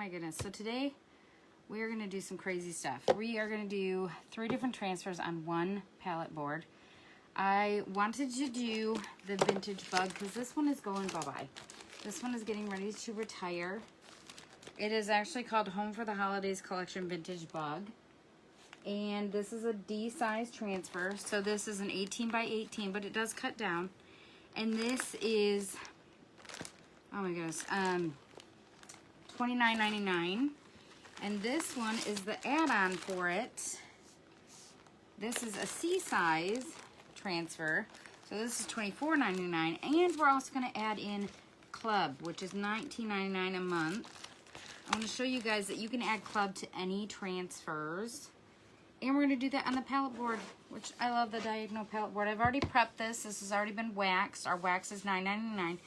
my goodness. So today we are going to do some crazy stuff. We are going to do 3 different transfers on one pallet board. I wanted to do the vintage bug because this one is going bye-bye. This one is getting ready to retire. It is actually called Home for the Holidays Collection Vintage Bug. And this is a D size transfer. So this is an 18 by 18, but it does cut down. And this is, oh my goodness, $29.99. And this one is the add-on for it. This is a C size transfer. So this is $24.99. And we're also going to add in Club, which is $19.99 a month. I want to show you guys that you can add Club to any transfers. And we're going to do that on the pallet board, which I love the diagonal pallet board. I've already prepped this. This has already been waxed. Our wax is $9.99.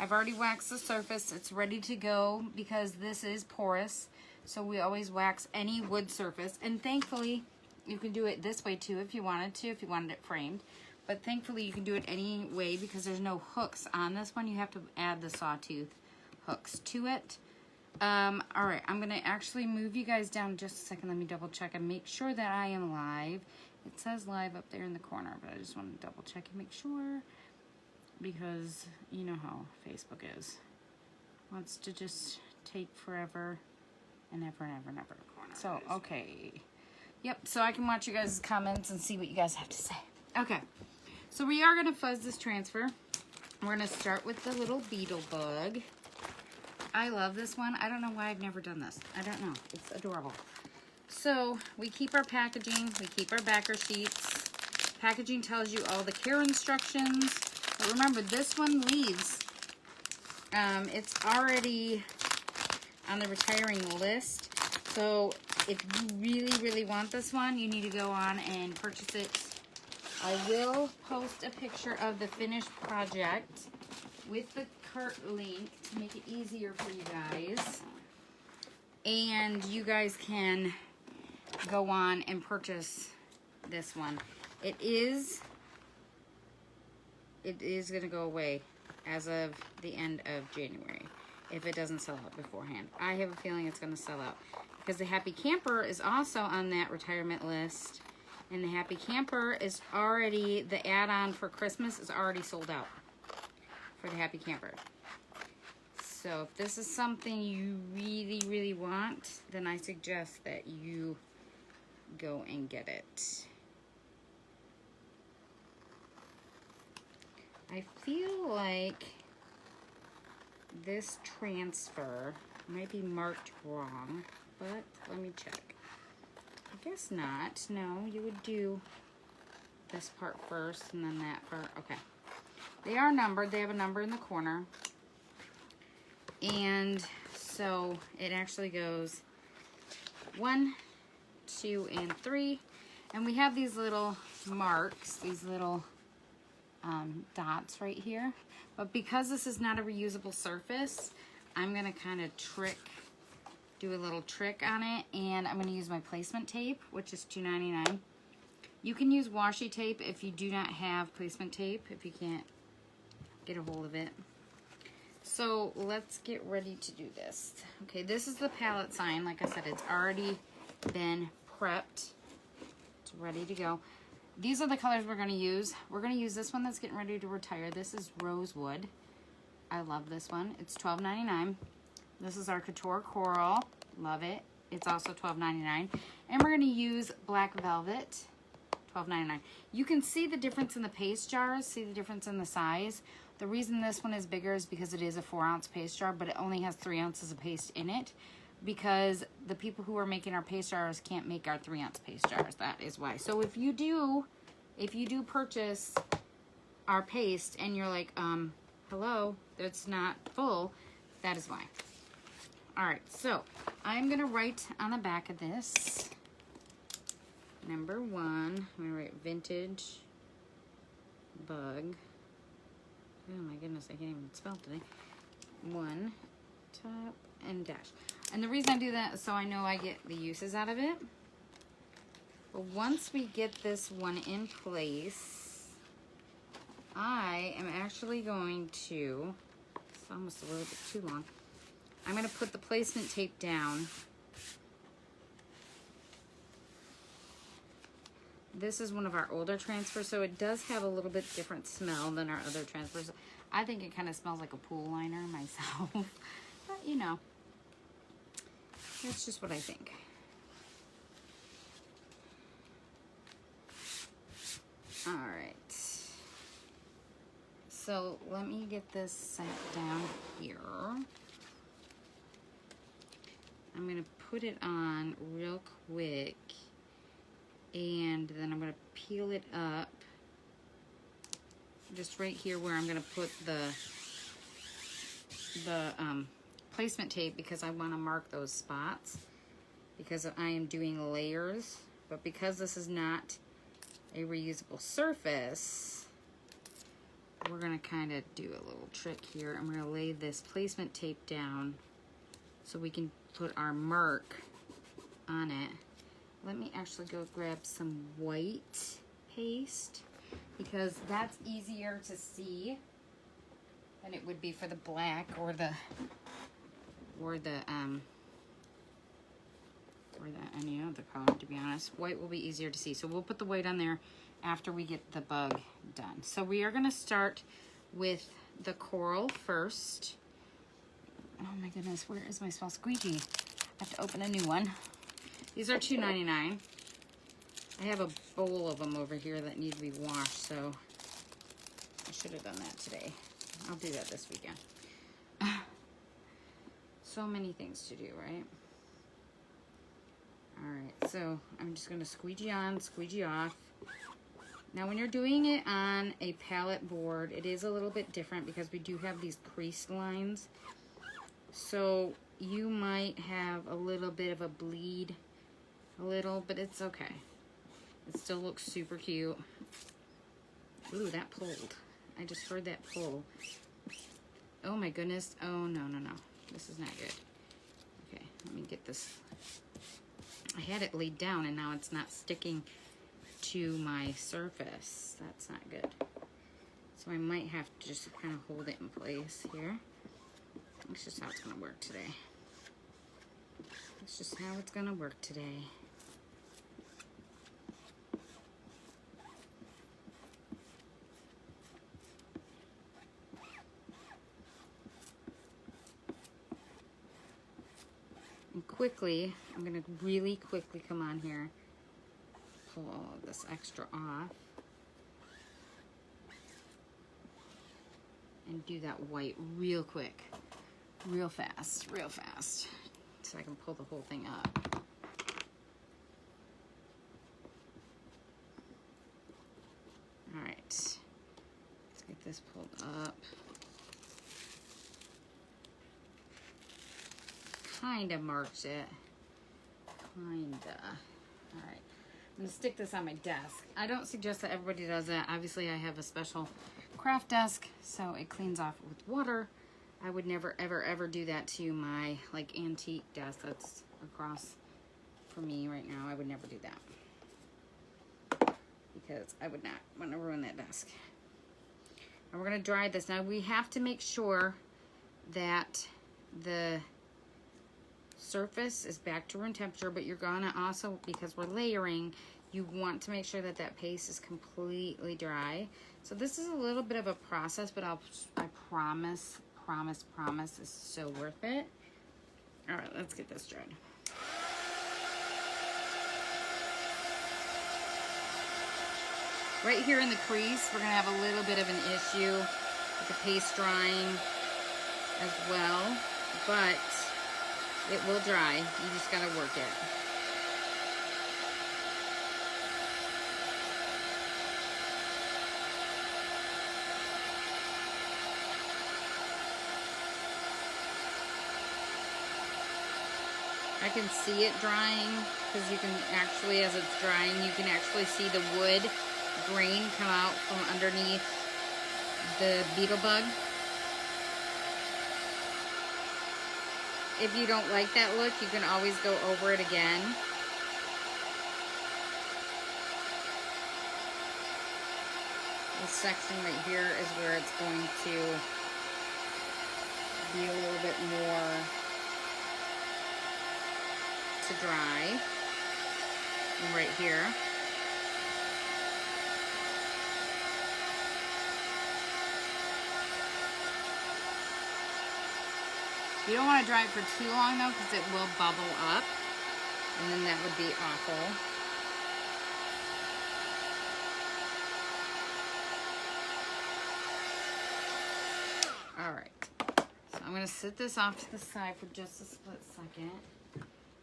I've already waxed the surface. It's ready to go because this is porous. So we always wax any wood surface. And thankfully, you can do it this way too if you wanted to, if you wanted it framed. But thankfully, you can do it any way because there's no hooks on this one. You have to add the sawtooth hooks to it. All right, I'm going to actually move you guys down just a second. Let me double check and make sure that I am live. It says live up there in the corner, but I just want to double check and make sure because you know how Facebook is. Wants to just take forever and ever and ever and ever. So, okay. Yep, so I can watch you guys' comments and see what you guys have to say. Okay, so we are going to fuzz this transfer. We're going to start with the little beetle bug. I love this one. I don't know why I've never done this. I don't know. It's adorable. So we keep our packaging. We keep our backer sheets. Packaging tells you all the care instructions. But remember, this one leaves. It's already on the retiring list. So if you really, really want this one, you need to go on and purchase it. I will post a picture of the finished project with the cart link to make it easier for you guys. And you guys can go on and purchase this one. It is going to go away as of the end of January if it doesn't sell out beforehand. I have a feeling it's going to sell out because the Happy Camper is also on that retirement list. And the Happy Camper is already, the add-on for Christmas is already sold out for the Happy Camper. So if this is something you really, really want, then I suggest that you go and get it. I feel like this transfer might be marked wrong, but let me check. I guess not. No, you would do this part first and then that part. Okay. They are numbered. They have a number in the corner. And so it actually goes 1, 2, and 3. And we have these little marks, these little dots right here. But because this is not a reusable surface, I'm going to kind of do a little trick on it. And I'm going to use my placement tape, which is $2.99. You can use washi tape if you do not have placement tape, if you can't get a hold of it. So let's get ready to do this. Okay, this is the pallet sign. Like I said, it's already been prepped. It's ready to go. These are the colors we're going to use. We're going to use this one that's getting ready to retire. This is Rosewood. I love this one. It's $12.99. This is our Couture Coral. Love it. It's also $12.99. And we're going to use Black Velvet. $12.99. You can see the difference in the paste jars. See the difference in the size. The reason this one is bigger is because it is a 4-ounce paste jar, but it only has 3 ounces of paste in it. Because the people who are making our paste jars can't make our 3-ounce paste jars. That is why. So if you do purchase our paste and you're like, hello, it's not full, that is why. All right, so I'm gonna write on the back of this. Number 1, I'm gonna write vintage bug. Oh my goodness, I can't even spell today. 1, top, and dash. And the reason I do that is so I know I get the uses out of it. But once we get this one in place, I am actually going to, it's almost a little bit too long. I'm going to put the placement tape down. This is one of our older transfers, so it does have a little bit different smell than our other transfers. I think it kind of smells like a pool liner myself, but you know, that's just what I think. All right. So let me get this set down here. I'm going to put it on real quick, and then I'm going to peel it up just right here where I'm going to put the placement tape, because I want to mark those spots because I am doing layers. But because this is not a reusable surface, we're going to kind of do a little trick here. I'm going to lay this placement tape down so we can put our mark on it. Let me actually go grab some white paste, because that's easier to see than it would be for the black or any other color, to be honest. White will be easier to see. So we'll put the white on there after we get the bug done. So we are going to start with the coral first. Oh my goodness, where is my small squeegee? I have to open a new one. These are $2.99. I have a bowl of them over here that need to be washed, so I should have done that today. I'll do that this weekend. So many things to do, right? All right, so I'm just going to squeegee on, squeegee off. Now, when you're doing it on a palette board, it is a little bit different because we do have these crease lines. So you might have a little bit of a bleed, but it's okay. It still looks super cute. Ooh, that pulled. I just heard that pull. Oh my goodness. Oh, no. This is not good. Okay, let me get this. I had it laid down and now it's not sticking to my surface. That's not good. So I might have to just kind of hold it in place here. That's just how it's going to work today. That's just how it's going to work today. And quickly, I'm going to really quickly come on here, pull all of this extra off, and do that white real quick. Real fast, so I can pull the whole thing up. All right, let's get this pulled up. Kinda marked it, kinda. All right, I'm gonna stick this on my desk. I don't suggest that everybody does that. Obviously, I have a special craft desk, so it cleans off with water. I would never, ever do that to my like antique desk that's across from me right now. I would never do that because I would not want to ruin that desk. And we're gonna dry this. Now we have to make sure that the surface is back to room temperature, but you're gonna also, because we're layering, you want to make sure that that paste is completely dry. So this is a little bit of a process, but I promise it's so worth it. All right, let's get this dried. Right here in the crease, we're gonna have a little bit of an issue with the paste drying as well, but it will dry. You just gotta work it. I can see it drying because you can actually, as it's drying, you can actually see the wood grain come out from underneath the beetle bug. If you don't like that look, you can always go over it again. This section right here is where it's going to be a little bit more to dry right here. You don't want to dry it for too long though, because it will bubble up, and then that would be awful. All right, so I'm gonna set this off to the side for just a split second,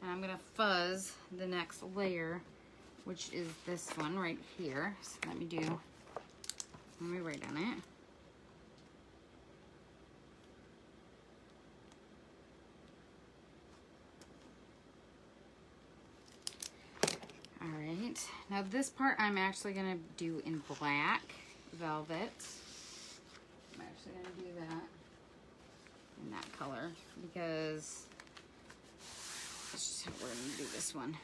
and I'm gonna fuzz the next layer, which is this one right here. So let me write on it. All right, now this part I'm actually gonna do in black velvet. I'm actually gonna do that in that color because that's just how we're gonna do this one.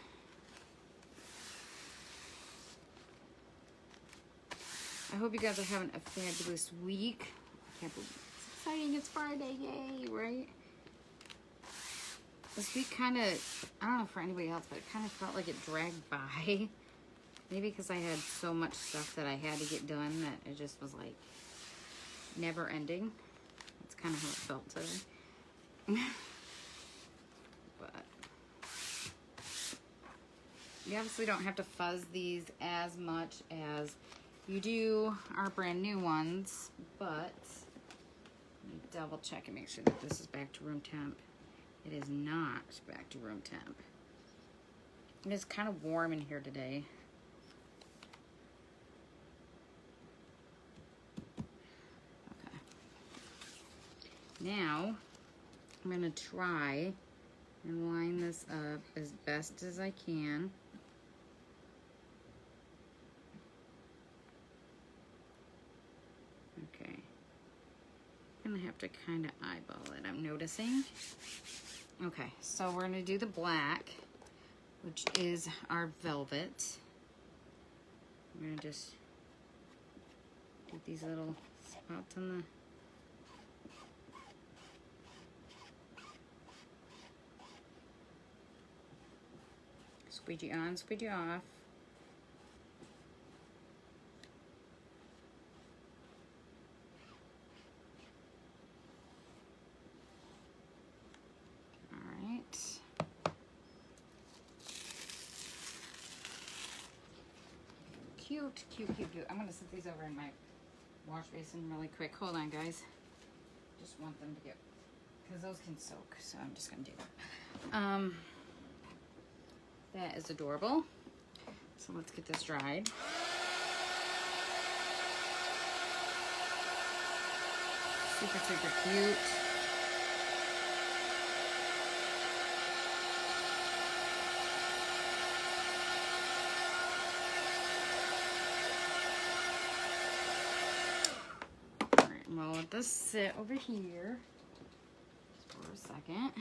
I hope you guys are having a fabulous week. I can't believe it's exciting, it's Friday, yay, right? This week kind of, I don't know for anybody else, but it kind of felt like it dragged by. Maybe because I had so much stuff that I had to get done that it just was like never ending. That's kind of how it felt today. But you obviously don't have to fuzz these as much as you do our brand new ones, but let me double check and make sure that this is back to room temp. It is not back to room temp. It is kind of warm in here today. Okay. Now, I'm going to try and line this up as best as I can. Okay. I'm going to have to kind of eyeball it, I'm noticing. Okay, so we're going to do the black, which is our velvet. I'm going to just do these little spots on the squeegee on, squeegee off. Cute, cute, cute, cute. I'm going to set these over in my wash basin really quick. Hold on, guys. Just want them to get, because those can soak, so I'm just going to do that. That is adorable. So let's get this dried. Super, super cute. We'll let this sit over here just for a second.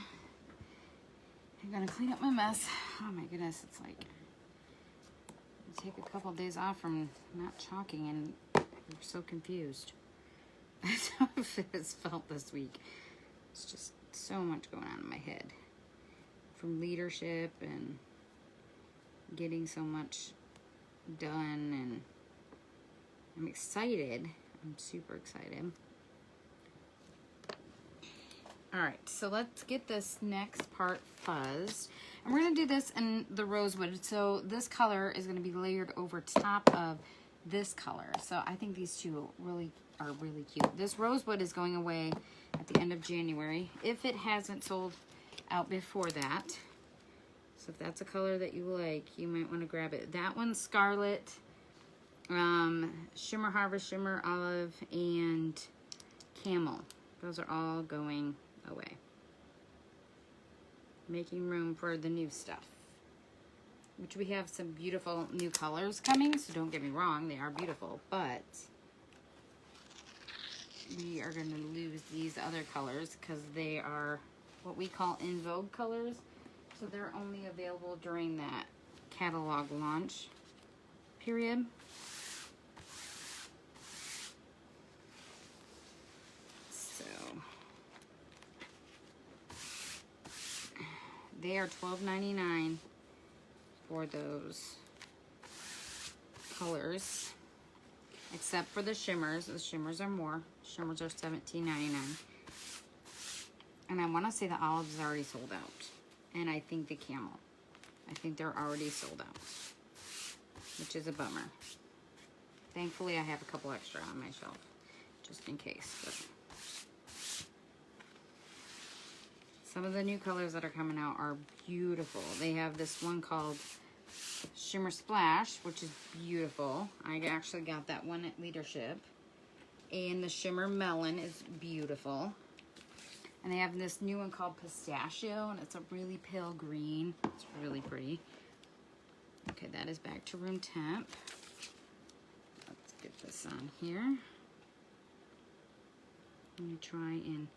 I'm gonna clean up my mess. Oh my goodness, it's like I take a couple days off from not chalking and I'm so confused. That's how it has felt this week. It's just so much going on in my head. From leadership and getting so much done, and I'm excited. I'm super excited. All right, so let's get this next part fuzzed. And we're gonna do this in the rosewood. So this color is gonna be layered over top of this color. So I think these two are really cute. This rosewood is going away at the end of January, if it hasn't sold out before that. So if that's a color that you like, you might wanna grab it. That one's Scarlet, Shimmer Harvest, Shimmer Olive, and Camel. Those are all going away. Making room for the new stuff, which we have some beautiful new colors coming, so don't get me wrong, they are beautiful, but we are going to lose these other colors because they are what we call in vogue colors, so they're only available during that catalog launch period. They are $12.99 for those colors, except for the shimmers. The shimmers are more. Shimmers are $17.99. And I want to say the olives is already sold out. And I think the camel. I think they're already sold out, which is a bummer. Thankfully, I have a couple extra on my shelf, just in case. But some of the new colors that are coming out are beautiful. They have this one called Shimmer Splash, which is beautiful. I actually got that one at Leadership. And the Shimmer Melon is beautiful. And they have this new one called Pistachio, and it's a really pale green. It's really pretty. Okay, that is back to room temp. Let's get this on here. Let me try and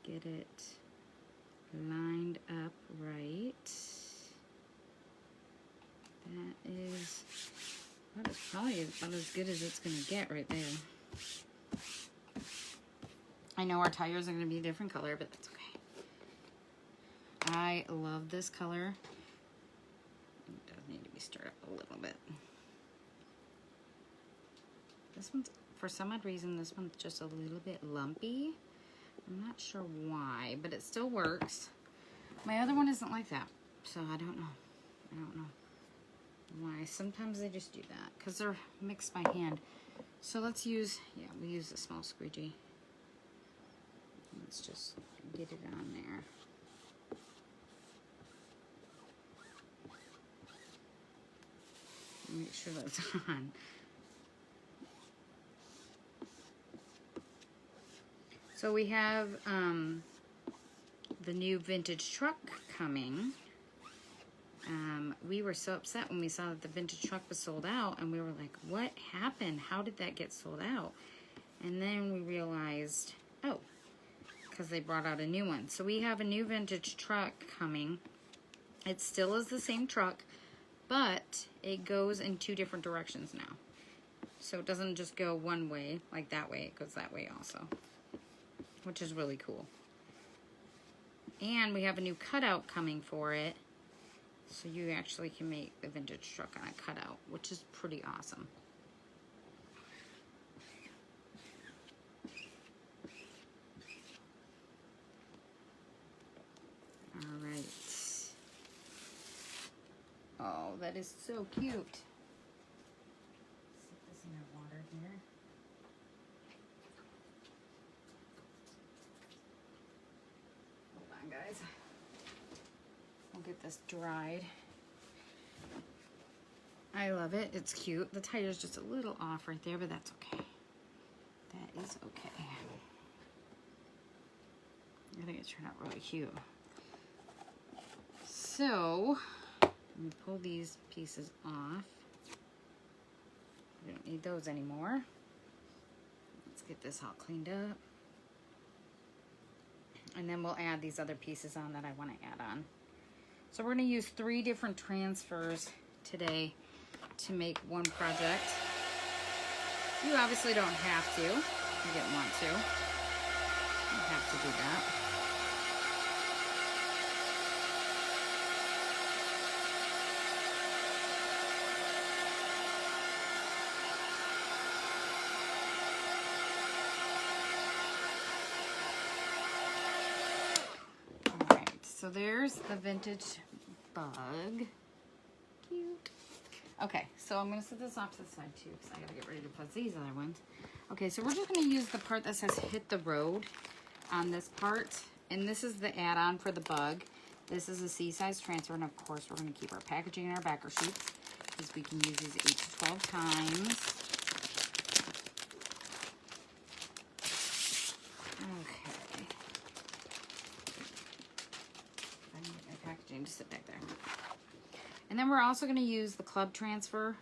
get it lined up right. That is probably about as good as it's going to get right there. I know our tires are going to be a different color, but that's okay. I love this color. It does need to be stirred up a little bit. This one's, for some odd reason, this one's just a little bit lumpy. I'm not sure why, but it still works. My other one isn't like that, so I don't know. I don't know why. Sometimes they just do that because they're mixed by hand. So let's use, yeah, we use a small squeegee. Let's just get it on there. Make sure that's on. So we have the new vintage truck coming. We were so upset when we saw that the vintage truck was sold out, and we were like, what happened? How did that get sold out? And then we realized, oh, because they brought out a new one. So we have a new vintage truck coming. It still is the same truck, but it goes in two different directions now. So it doesn't just go one way, like that way. It goes that way also, which is really cool. And we have a new cutout coming for it. So you actually can make the vintage truck on a cutout, which is pretty awesome. All right. Oh, that is so cute. Set this in our water here. Hold on, guys. We'll get this dried. I love it. It's cute. The tire's just a little off right there, but that's okay. That is okay. I think it turned out really cute. So, let me pull these pieces off. We don't need those anymore. Let's get this all cleaned up. And then we'll add these other pieces on that I want to add on. So we're going to use 3 different transfers today to make one project. You obviously don't have to. You didn't want to. You don't have to do that. Alright, so there's the vintage bug. Cute. Okay, so I'm going to set this off to the side too because I got to get ready to put these other ones. Okay, so we're just going to use the part that says hit the road on this part. And this is the add-on for the bug. This is a C-size transfer, and of course we're going to keep our packaging and our backer sheets because we can use these 8 to 12 times. Okay. I need my packaging to sit back there. And then we're also going to use the club transfer,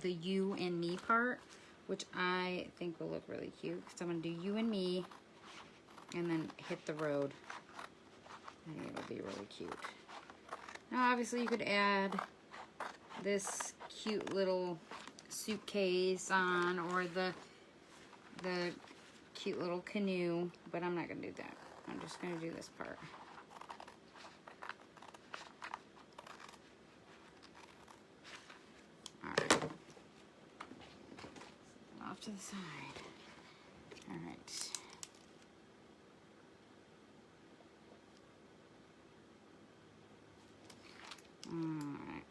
the you and me part, which I think will look really cute. So I'm going to do you and me, and then hit the road. I think it'll be really cute. Now, obviously, you could add this cute little suitcase on, or the cute little canoe, but I'm not going to do that. I'm just going to do this part. to the side. All right. Alright.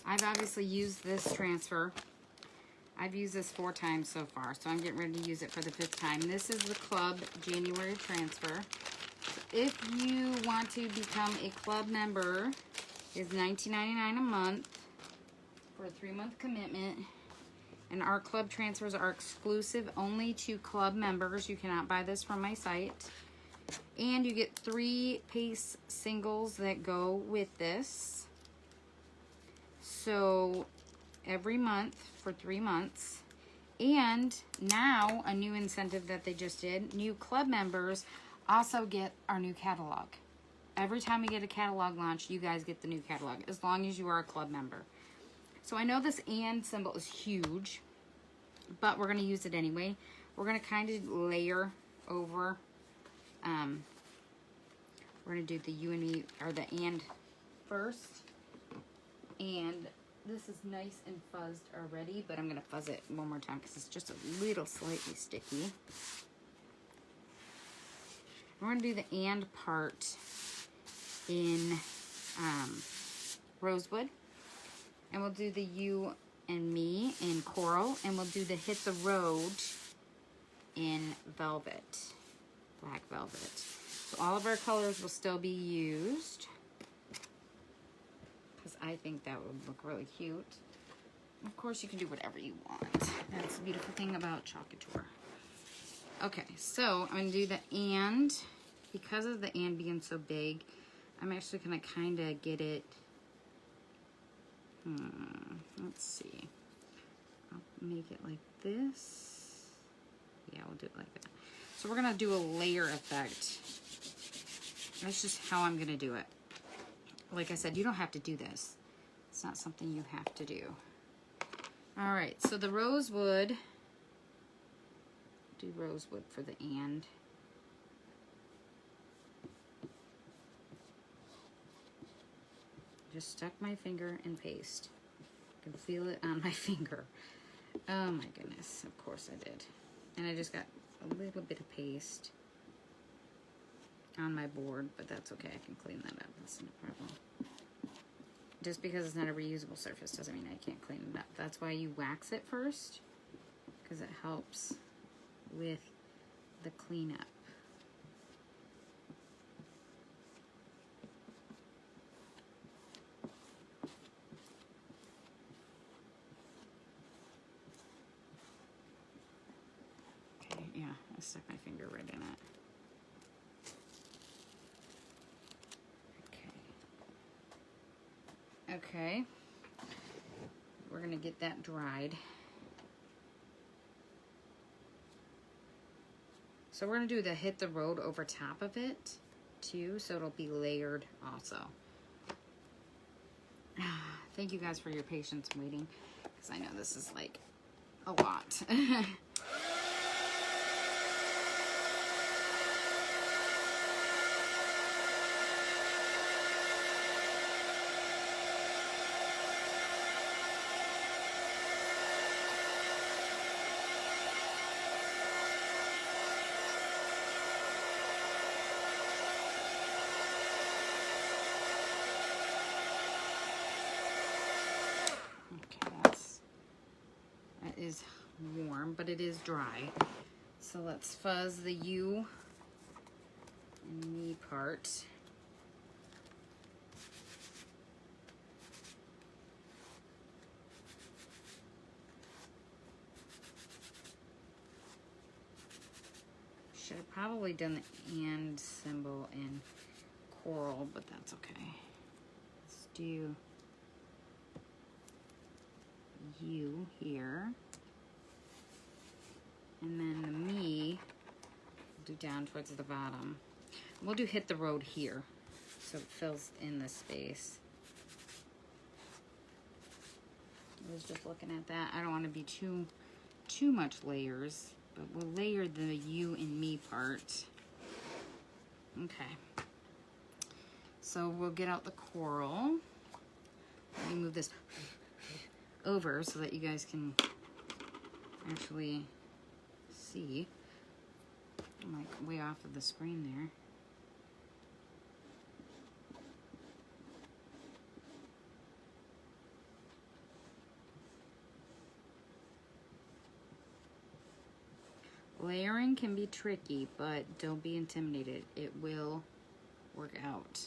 I've obviously used this transfer. I've used this 4 times so far, so I'm getting ready to use it for the 5th time. This is the club January transfer. If you want to become a club member, it's $19.99 a month for a 3-month commitment. And our club transfers are exclusive only to club members. You cannot buy this from my site. And you get 3 pace singles that go with this. So every month for 3 months. And now a new incentive that they just did, new club members also get our new catalog. Every time we get a catalog launch, you guys get the new catalog, as long as you are a club member. So I know this and symbol is huge, but we're going to use it anyway. We're going to kind of layer over. We're going to do the you and me, or the and first. And this is nice and fuzzed already, but I'm going to fuzz it one more time because it's just a little slightly sticky. We're going to do the and part in rosewood. And we'll do the you and me in coral. And we'll do the hit the road in velvet, black velvet. So all of our colors will still be used, because I think that would look really cute. Of course, you can do whatever you want. That's the beautiful thing about Couture. Okay, so I'm going to do the and. Because of the and being so big, I'm actually going to kind of get it. Let's see. I'll make it like this. Yeah, we'll do it like that. So we're going to do a layer effect. That's just how I'm going to do it. Like I said, you don't have to do this. It's not something you have to do. All right, so the rosewood. Do rosewood for the and. Just stuck my finger in paste. I can feel it on my finger. Oh my goodness, of course I did. And I just got a little bit of paste on my board, but that's okay, I can clean that up, that's no problem. Just because it's not a reusable surface doesn't mean I can't clean it up. That's why you wax it first, because it helps with the cleanup. Yeah, I stuck my finger right in it. Okay. Okay. We're going to get that dried. So we're going to do the hit the road over top of it too, so it'll be layered also. Thank you guys for your patience waiting, because I know this is like a lot. Is warm, but it is dry. So let's fuzz the you and me part. Should have probably done the and symbol in coral, but that's okay. Let's do you here. And then the me, we'll do down towards the bottom. We'll do hit the road here, so it fills in the space. I was just looking at that. I don't want to be too much layers, but we'll layer the you and me part. Okay. So we'll get out the coral. Let me move this over so that you guys can actually see. I'm like way off of the screen there. Layering can be tricky, but don't be intimidated. It will work out.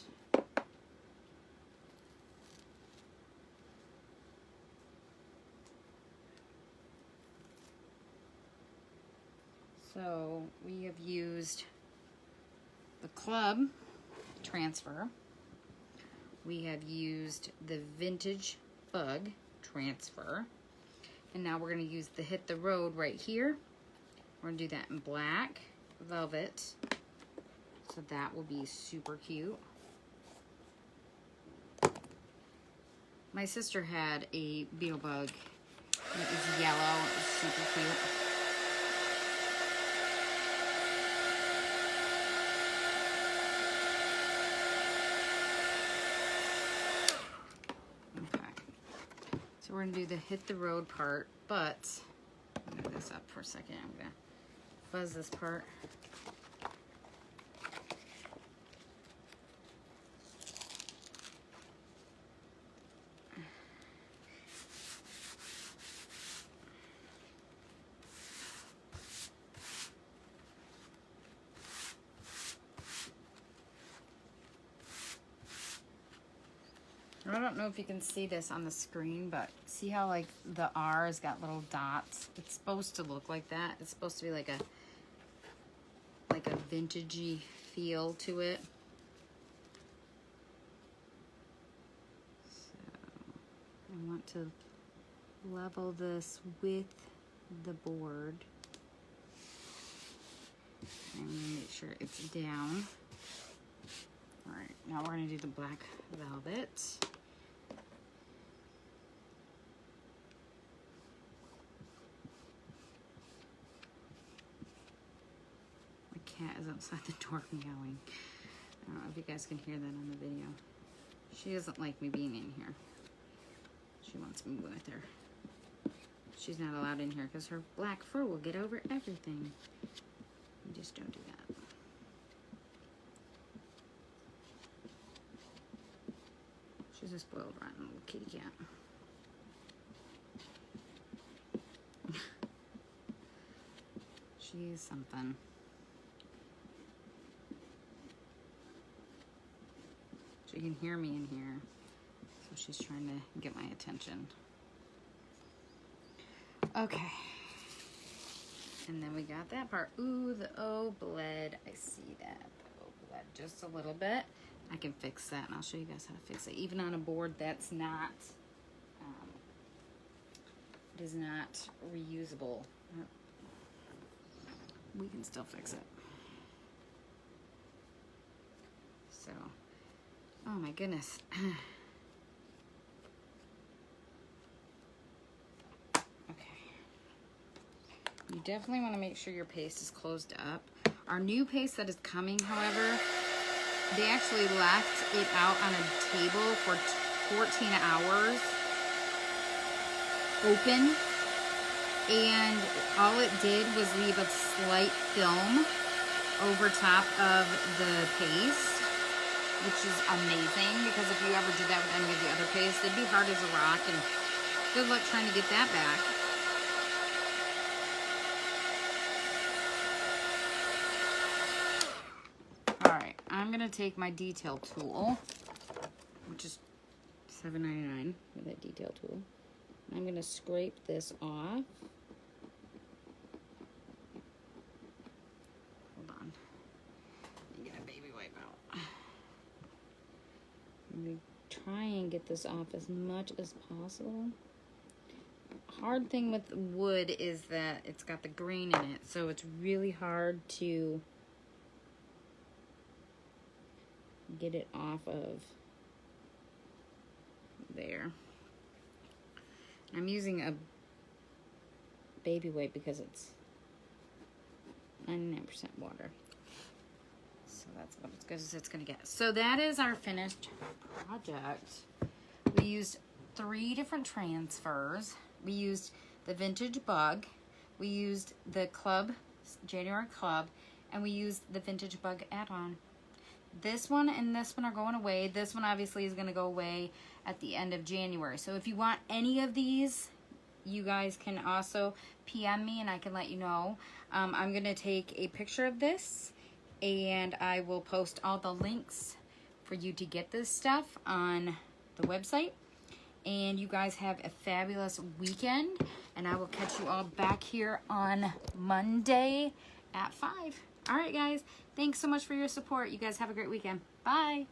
So we have used the club transfer. We have used the vintage bug transfer. And now we're going to use the hit the road right here. We're going to do that in black velvet. So that will be super cute. My sister had a beetle bug. And it was yellow. It was super cute. So we're going to do the hit the road part, but let me move this up for a second. I'm going to fuzz this part. I don't know if you can see this on the screen, but see how like the R has got little dots? It's supposed to look like that. It's supposed to be like a vintagey feel to it. So I want to level this with the board. And make sure it's down. All right, now we're going to do the black velvet. Cat is outside the door meowing. I don't know if you guys can hear that on the video. She doesn't like me being in here. She wants me with her. She's not allowed in here because her black fur will get over everything. You just don't do that. She's a spoiled, rotten little kitty cat. She's something. She can hear me in here, so she's trying to get my attention. Okay. And then we got that part. Ooh, the O bled. I see that. The O bled just a little bit. I can fix that, and I'll show you guys how to fix it. Even on a board that's not, it is not reusable. We can still fix it. So, oh my goodness. You definitely want to make sure your paste is closed up. Our new paste that is coming, however, they actually left it out on a table for 14 hours open, and all it did was leave a slight film over top of the paste, which is amazing, because if you ever did that with any of the other paste, it'd be hard as a rock, and good luck trying to get that back. I'm going to take my detail tool, which is $7.99 for that detail tool. I'm going to scrape this off. Hold on. Let me get a baby wipe out. I'm going to try and get this off as much as possible. Hard thing with wood is that it's got the grain in it, so it's really hard to get it off of there. I'm using a baby wipe because it's 99% water. So that's about as good as it's going to get. So that is our finished project. We used 3 different transfers. We used the vintage bug, we used the January club, and we used the vintage bug add-on. This one and this one are going away. This one obviously is going to go away at the end of January. So if you want any of these, you guys can also PM me and I can let you know. I'm going to take a picture of this and I will post all the links for you to get this stuff on the website. And you guys have a fabulous weekend, and I will catch you all back here on Monday at 5. All right, guys. Thanks so much for your support. You guys have a great weekend. Bye.